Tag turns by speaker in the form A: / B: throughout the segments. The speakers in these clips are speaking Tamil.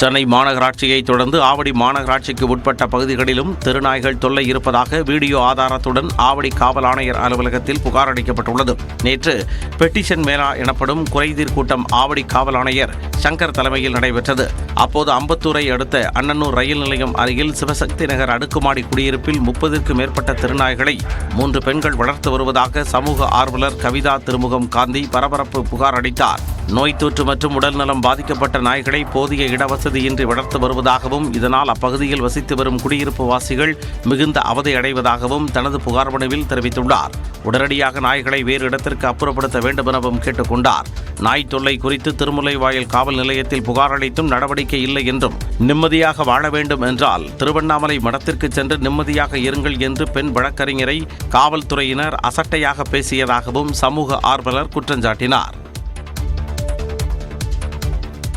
A: சென்னை மாநகராட்சியை தொடர்ந்து ஆவடி மாநகராட்சிக்கு உட்பட்ட பகுதிகளிலும் தெருநாய்கள் தொல்லை இருப்பதாக வீடியோ ஆதாரத்துடன் ஆவடி காவல் ஆணையர் அலுவலகத்தில் புகார் அளிக்கப்பட்டுள்ளது. நேற்று பெட்டிஷன் மேளா எனப்படும் குறைதீர் கூட்டம் ஆவடி காவல் ஆணையர் சங்கர் தலைமையில் நடைபெற்றது. அப்போது அம்பத்தூரை அடுத்த அண்ணனூர் ரயில் நிலையம் அருகில் சிவசக்தி நகர் அடுக்குமாடி குடியிருப்பில் 30க்கும் மேற்பட்ட தெருநாய்களை 3 பெண்கள் வளர்த்து வருவதாக சமூக ஆர்வலர் கவிதா திருமுகம் காந்தி பரபரப்பு புகார் அளித்தார். நோய் தொற்று மற்றும் உடல்நலம் பாதிக்கப்பட்ட நாய்களை போதிய இடவசதியின்றி வளர்த்து வருவதாகவும் இதனால் அப்பகுதியில் வசித்து வரும் குடியிருப்பு வாசிகள் மிகுந்த அவதி அடைவதாகவும் தனது புகார் மனுவில் தெரிவித்துள்ளார். உடனடியாக நாய்களை வேறு இடத்திற்கு அப்புறப்படுத்த வேண்டும் எனவும் கேட்டுக் கொண்டார். நாய் தொல்லை குறித்து திருமுல்லைவாயல் காவல் நிலையத்தில் புகார் அளித்தும் நடவடிக்கை இல்லை என்றும், நிம்மதியாக வாழ வேண்டும் என்றால் திருவண்ணாமலை மடத்திற்கு சென்று நிம்மதியாக இருங்கள் என்று பெண் வழக்கறிஞரை காவல்துறையினர் அசட்டையாக பேசியதாகவும் சமூக ஆர்வலர் குற்றஞ்சாட்டினார்.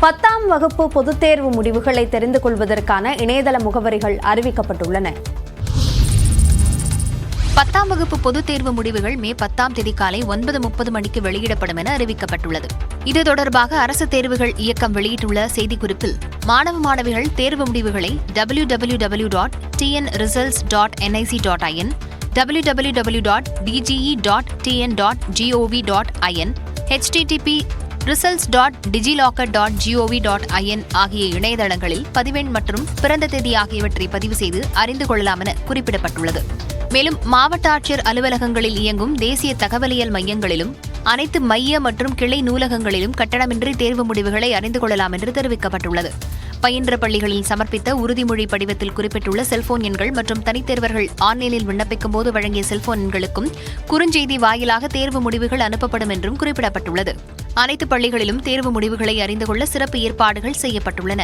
B: 10ஆம் வகுப்பு பொதுத் தேர்வு முடிவுகளை தெரிந்து கொள்வதற்கான இணையதள முகவரிகள் அறிவிக்கப்பட்டுள்ளன.
C: 10ஆம் வகுப்பு பொதுத் தேர்வு முடிவுகள் மே 10ஆம் தேதி காலை 9:30 மணிக்கு வெளியிடப்படும் என அறிவிக்கப்பட்டுள்ளது. இது தொடர்பாக அரசு தேர்வுகள் இயக்கம் வெளியிட்டுள்ள செய்திக்குறிப்பில், மாணவ மாணவிகள் தேர்வு முடிவுகளை www.tnresults.nic.in, www.dge.tn.gov.in, http://results.digilocker.gov.in ஆகிய இணையதளங்களில் பதிவெண் மற்றும் பிறந்த தேதி ஆகியவற்றை பதிவு செய்து அறிந்து கொள்ளலாம் என குறிப்பிடப்பட்டுள்ளது. மேலும் மாவட்ட ஆட்சியர் அலுவலகங்களில் இயங்கும் தேசிய தகவலியல் மையங்களிலும் அனைத்து மைய மற்றும் கிளை நூலகங்களிலும் கட்டணமின்றி தேர்வு முடிவுகளை அறிந்து கொள்ளலாம் என்று தெரிவிக்கப்பட்டுள்ளது. பயின்ற பள்ளிகளில் சமர்ப்பித்த உறுதிமொழி படிவத்தில் குறிப்பிட்டுள்ள செல்போன் எண்கள் மற்றும் தனித்தேர்வர்கள் ஆன்லைனில் விண்ணப்பிக்கும் போது வழங்கிய செல்போன் எண்களுக்கும் குறுஞ்செய்தி வாயிலாக தேர்வு முடிவுகள் அனுப்பப்படும் என்றும் குறிப்பிடப்பட்டுள்ளது. அனைத்து பள்ளிகளிலும் தேர்வு முடிவுகளை அறிந்து கொள்ள சிறப்பு ஏற்பாடுகள் செய்யப்பட்டுள்ளன.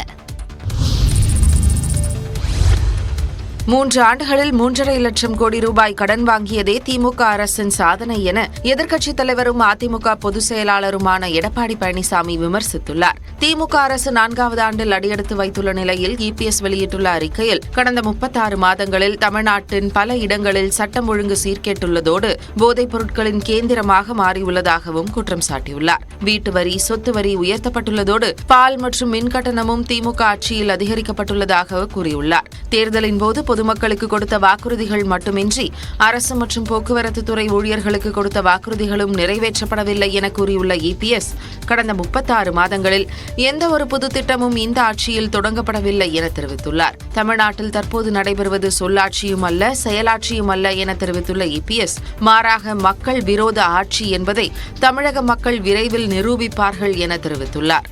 D: 3 ஆண்டுகளில் 3.5 லட்சம் கோடி ரூபாய் கடன் வாங்கியதே திமுக அரசின் சாதனை என எதிர்க்கட்சித் தலைவரும் அதிமுக பொதுச் செயலாளருமான எடப்பாடி பழனிசாமி விமர்சித்துள்ளார். திமுக அரசு 4வது ஆண்டில் அடியெடுத்து வைத்துள்ள நிலையில் இபிஎஸ் வெளியிட்டுள்ள அறிக்கையில், கடந்த 36 மாதங்களில் தமிழ்நாட்டின் பல இடங்களில் சட்டம் ஒழுங்கு சீர்கேட்டுள்ளதோடு போதைப் பொருட்களின் கேந்திரமாக மாறியுள்ளதாகவும் குற்றம் சாட்டியுள்ளார். வீட்டு வரி, சொத்து வரி உயர்த்தப்பட்டுள்ளதோடு பால் மற்றும் மின் கட்டணமும் திமுக ஆட்சியில் அதிகரிக்கப்பட்டுள்ளதாக கூறியுள்ளார். தேர்தலின் போது பொதுமக்களுக்கு கொடுத்த வாக்குறுதிகள் மட்டுமின்றி அரசு மற்றும் போக்குவரத்து துறை ஊழியர்களுக்கு கொடுத்த வாக்குறுதிகளும் நிறைவேற்றப்படவில்லை என கூறியுள்ள இபிஎஸ், கடந்த 36 மாதங்களில் எந்த ஒரு புது திட்டமும் இந்த ஆட்சியில் தொடங்கப்படவில்லை என தெரிவித்துள்ளார். தமிழ்நாட்டில் தற்போது நடைபெறுவது சொல்லாட்சியும் அல்ல, செயலாட்சியும் அல்ல என தெரிவித்துள்ள இபிஎஸ், மாறாக மக்கள் விரோத ஆட்சி என்பதை தமிழக மக்கள் விரைவில் நிரூபிப்பார்கள் என தெரிவித்துள்ளார்.